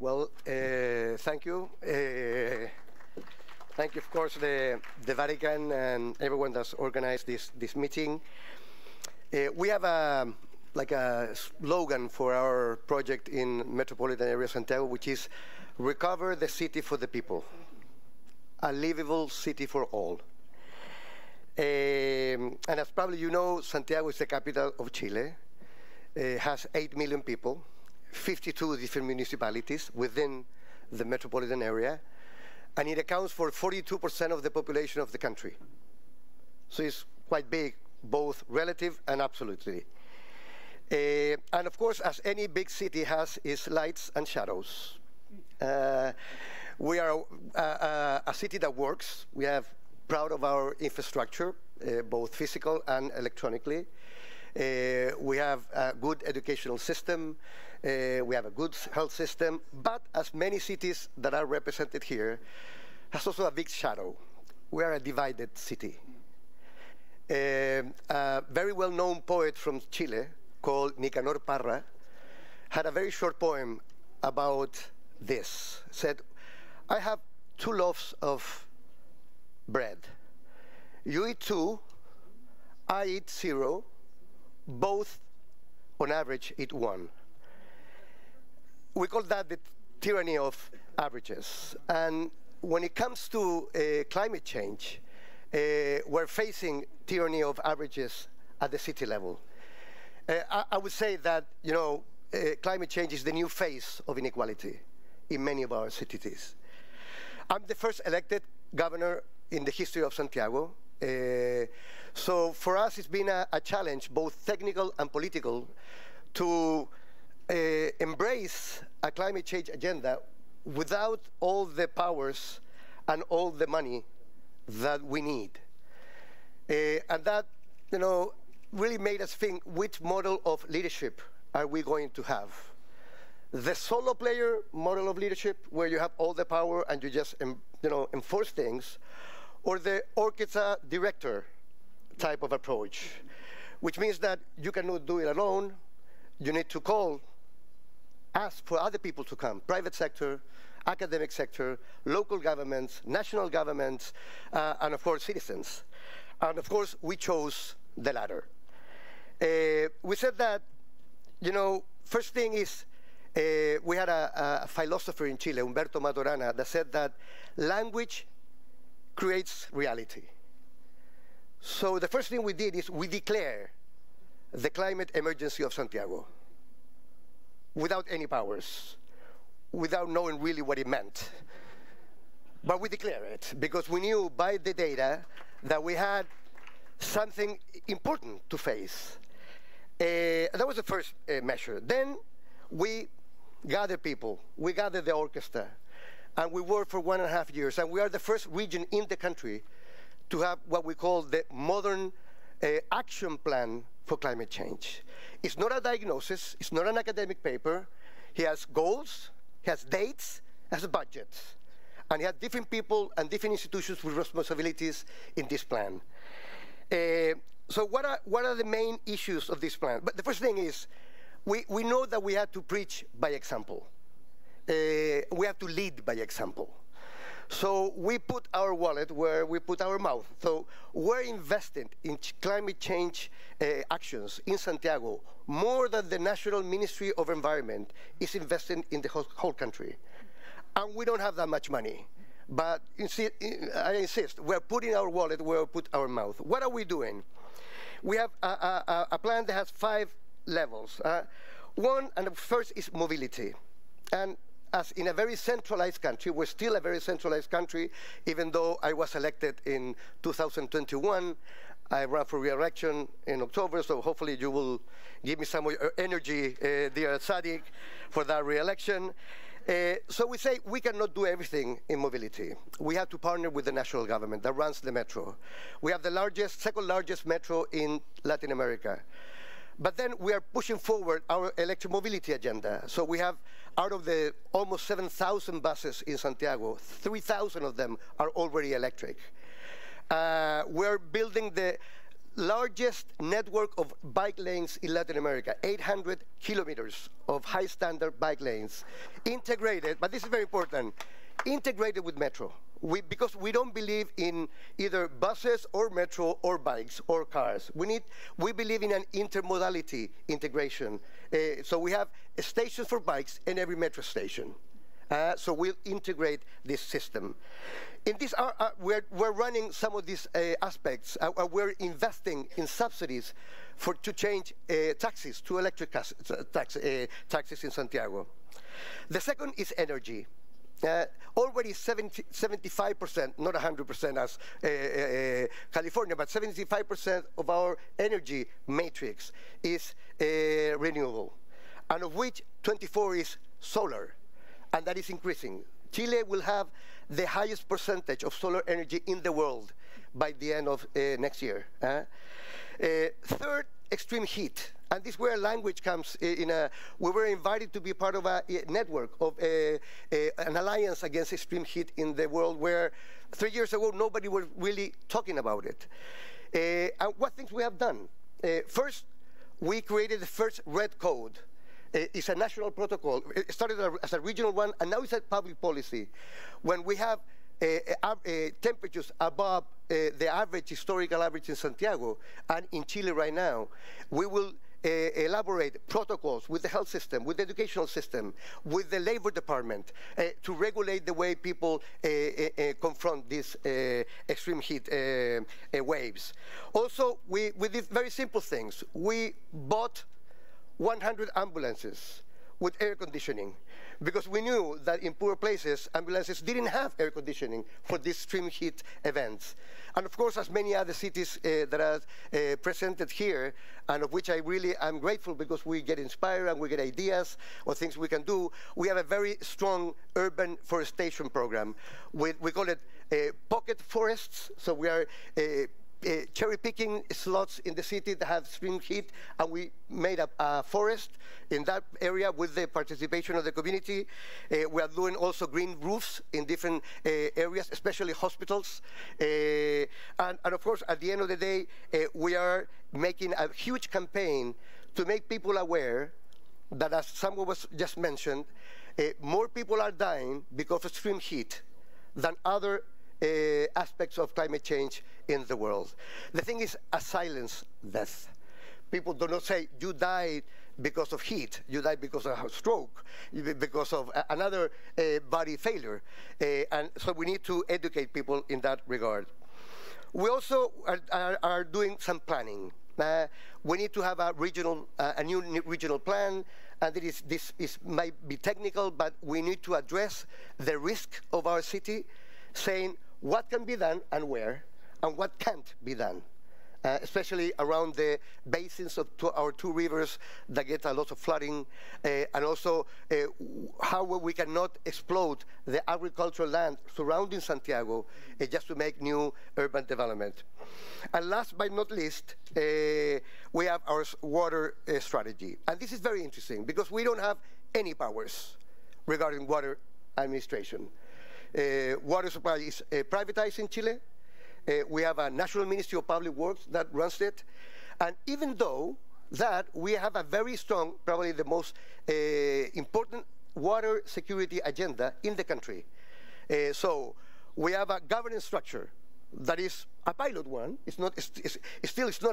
Well, thank you. Thank you, of course, the Vatican and everyone that's organized this meeting. We have a slogan for our project in metropolitan area Santiago, which is recover the city for the people, a livable city for all. And as probably you know, Santiago is the capital of Chile. It has 8 million people, 52 different municipalities within the metropolitan area, and it accounts for 42% of the population of the country. So it's quite big, both relative and absolutely. And of course, as any big city has its lights and shadows. We are a city that works. We are proud of our infrastructure, both physical and electronically. We have a good educational system. We have a good health system. But as many cities that are represented here, has also a big shadow. We are a divided city. A very well-known poet from Chile called Nicanor Parra had a very short poem about this. Said, I have 2 loaves of bread. You eat 2, I eat 0, both on average eat 1. We call that the tyranny of averages. And when it comes to climate change, we're facing tyranny of averages at the city level. I would say that, you know, climate change is the new face of inequality in many of our cities. I'm the first elected governor in the history of Santiago. So for us, it's been a challenge, both technical and political, to embrace a climate change agenda without all the powers and all the money that we need. And that, you know, really made us think, which model of leadership are we going to have? The solo player model of leadership, where you have all the power and you just enforce things, or the orchestra director type of approach, which means that you cannot do it alone. You need to ask for other people to come, private sector, academic sector, local governments, national governments, and of course citizens. And of course, we chose the latter. We said that, you know, first thing is, we had a philosopher in Chile, Humberto Maturana, that said that language creates reality. So the first thing we did is we declare the climate emergency of Santiago without any powers, without knowing really what it meant. But we declare it because we knew by the data that we had something important to face. That was the first measure. Then we gathered people, we gathered the orchestra, and we worked for 1.5 years. And we are the first region in the country to have what we call the modern action plan for climate change. It's not a diagnosis, it's not an academic paper. He has goals, he has dates, he has a budget. And he has different people and different institutions with responsibilities in this plan. So what are the main issues of this plan? But the first thing is, we know that we have to preach by example. We have to lead by example. So we put our wallet where we put our mouth. So we're investing in climate change actions in Santiago more than the National Ministry of Environment is investing in the whole country. And we don't have that much money. But I insist, we're putting our wallet where we put our mouth. What are we doing? We have a plan that has 5 levels. One, and the first is mobility. And as in a very centralized country, we're still a very centralized country, even though I was elected in 2021. I ran for re-election in October, so hopefully you will give me some energy, dear Sadiq, for that re-election. So we say we cannot do everything in mobility. We have to partner with the national government that runs the metro. We have the second largest metro in Latin America. But then we are pushing forward our electromobility agenda. So we have, out of the almost 7,000 buses in Santiago, 3,000 of them are already electric. We're building largest network of bike lanes in Latin America, 800 kilometers of high standard bike lanes, integrated, but this is very important, integrated with metro. Because we don't believe in either buses or metro or bikes or cars. We believe in an intermodality integration. So we have stations for bikes in every metro station. So we'll integrate this system. In this, we're running some of these aspects. We're investing in subsidies to change taxis to electric taxis in Santiago. The second is energy. Already 75%, not 100% as California, but 75% of our energy matrix is renewable, and of which 24 is solar, and that is increasing. Chile will have the highest percentage of solar energy in the world by the end of next year. Third, extreme heat. And this is where language comes in. We were invited to be part of a network of an alliance against extreme heat in the world, where 3 years ago nobody was really talking about it. And what things we have done? First, we created the first red code. It's a national protocol. It started as a regional one, and now it's a public policy. When we have temperatures above the average, historical average in Santiago and in Chile right now, we will elaborate protocols with the health system, with the educational system, with the labor department to regulate the way people confront these extreme heat waves. Also, we did very simple things. We bought 100 ambulances with air conditioning, because we knew that in poor places, ambulances didn't have air conditioning for these extreme heat events. And of course, as many other cities that are presented here, and of which I really am grateful, because we get inspired and we get ideas or things we can do, we have a very strong urban forestation program. We call it pocket forests. So we are cherry-picking slots in the city that have extreme heat, and we made a forest in that area with the participation of the community. We are doing also green roofs in different areas, especially hospitals. And of course, at the end of the day, we are making a huge campaign to make people aware that, as someone was just mentioned, more people are dying because of extreme heat than other aspects of climate change in the world. The thing is a silent death. People do not say, you died because of heat, you died because of a stroke, because of another body failure. And so we need to educate people in that regard. We also are doing some planning. We need to have a new regional plan, and this might be technical, but we need to address the risk of our city, saying what can be done and where, and what can't be done, especially around the basins of our two rivers that get a lot of flooding, and also how we cannot explode the agricultural land surrounding Santiago just to make new urban development. And last but not least, we have our water strategy. And this is very interesting, because we don't have any powers regarding water administration. Water supply is privatized in Chile. We have a National Ministry of Public Works that runs it. And even though that, we have a very strong, probably the most important water security agenda in the country. So we have a governance structure that is a pilot one. It's not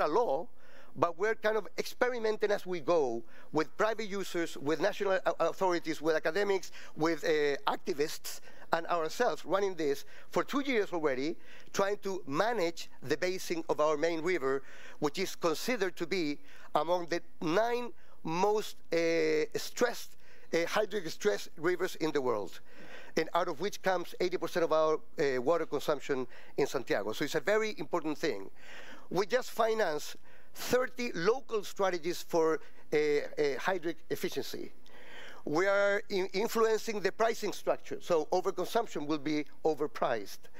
a law, but we're kind of experimenting as we go with private users, with national authorities, with academics, with activists, and ourselves running this for 2 years already, trying to manage the basin of our main river, which is considered to be among the 9 most hydric stress rivers in the world, and out of which comes 80% of our water consumption in Santiago. So it's a very important thing. We just financed 30 local strategies for hydric efficiency. We are influencing the pricing structure, so overconsumption will be overpriced.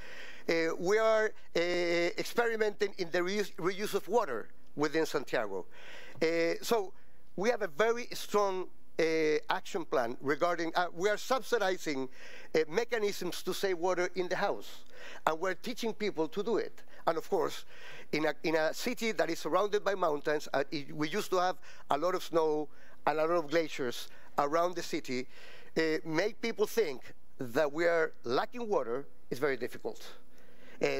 We are experimenting in the reuse of water within Santiago. So we have a very strong action plan regarding, we are subsidizing mechanisms to save water in the house, and we're teaching people to do it. And of course, in a city that is surrounded by mountains. We used to have a lot of snow and a lot of glaciers around the city. Make people think that we are lacking water is very difficult.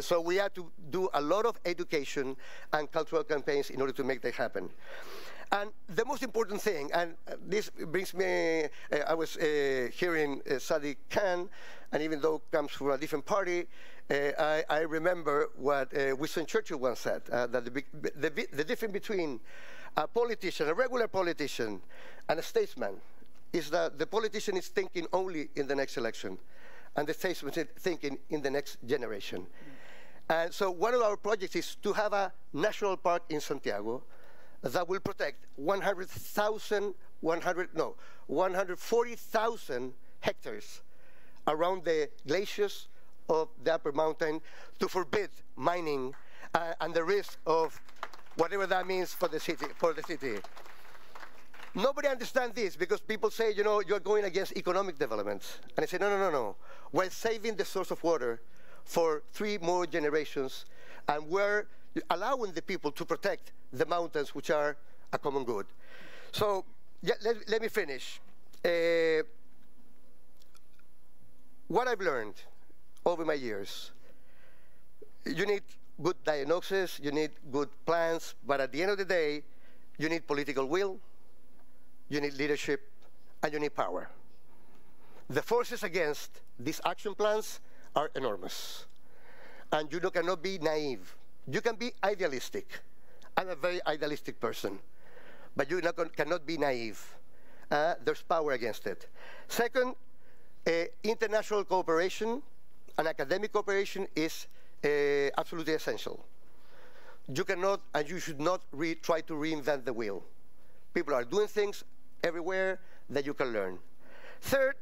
So we had to do a lot of education and cultural campaigns in order to make that happen. And the most important thing, and this brings me, I was hearing Sadiq Khan, and even though it comes from a different party, I remember what Winston Churchill once said, that the difference between a politician, a regular politician, and a statesman is that the politician is thinking only in the next election, and the statesman is thinking in the next generation. And so one of our projects is to have a national park in Santiago that will protect 140,000 hectares around the glaciers of the upper mountain to forbid mining and the risk of whatever that means for the city. Nobody understands this because people say, you know, you're going against economic development. And I say, no, no, no, no. We're saving the source of water for 3 more generations, and we're allowing the people to protect the mountains, which are a common good. So yeah, let me finish. What I've learned over my years, you need good diagnosis, you need good plans, but at the end of the day, you need political will, you need leadership, and you need power. The forces against these action plans are enormous. And you cannot be naive. You can be idealistic. I'm a very idealistic person. But you cannot be naive. There's power against it. Second, international cooperation and academic cooperation is absolutely essential. You cannot and you should not try to reinvent the wheel. People are doing things everywhere that you can learn. Third,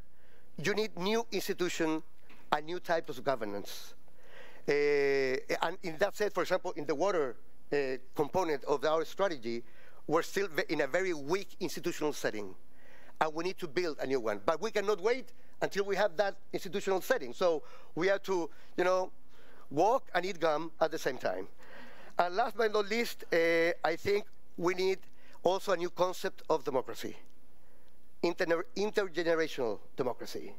you need new institutions and new types of governance. And in that sense, for example, in the water component of our strategy, we're still in a very weak institutional setting. And we need to build a new one. But we cannot wait until we have that institutional setting. So we have to, you know, walk and eat gum at the same time. And last but not least, I think we need also a new concept of democracy, intergenerational democracy.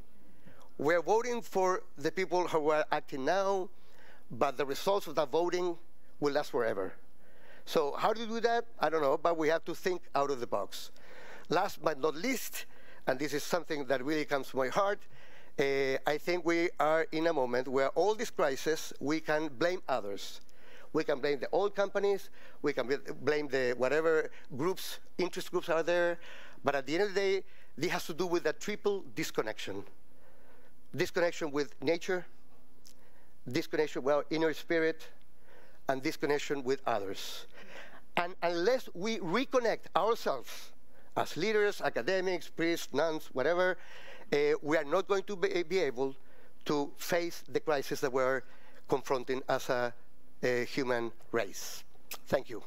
We're voting for the people who are acting now, but the results of that voting will last forever. So how do you do that? I don't know, but we have to think out of the box. Last but not least, and this is something that really comes to my heart, I think we are in a moment where all this crisis, we can blame others. We can blame the oil companies, we can blame the whatever groups, interest groups are there, but at the end of the day, this has to do with a triple disconnection. Disconnection with nature, disconnection with our inner spirit, and disconnection with others. And unless we reconnect ourselves as leaders, academics, priests, nuns, whatever, we are not going to be able to face the crisis that we're confronting as a human race. Thank you.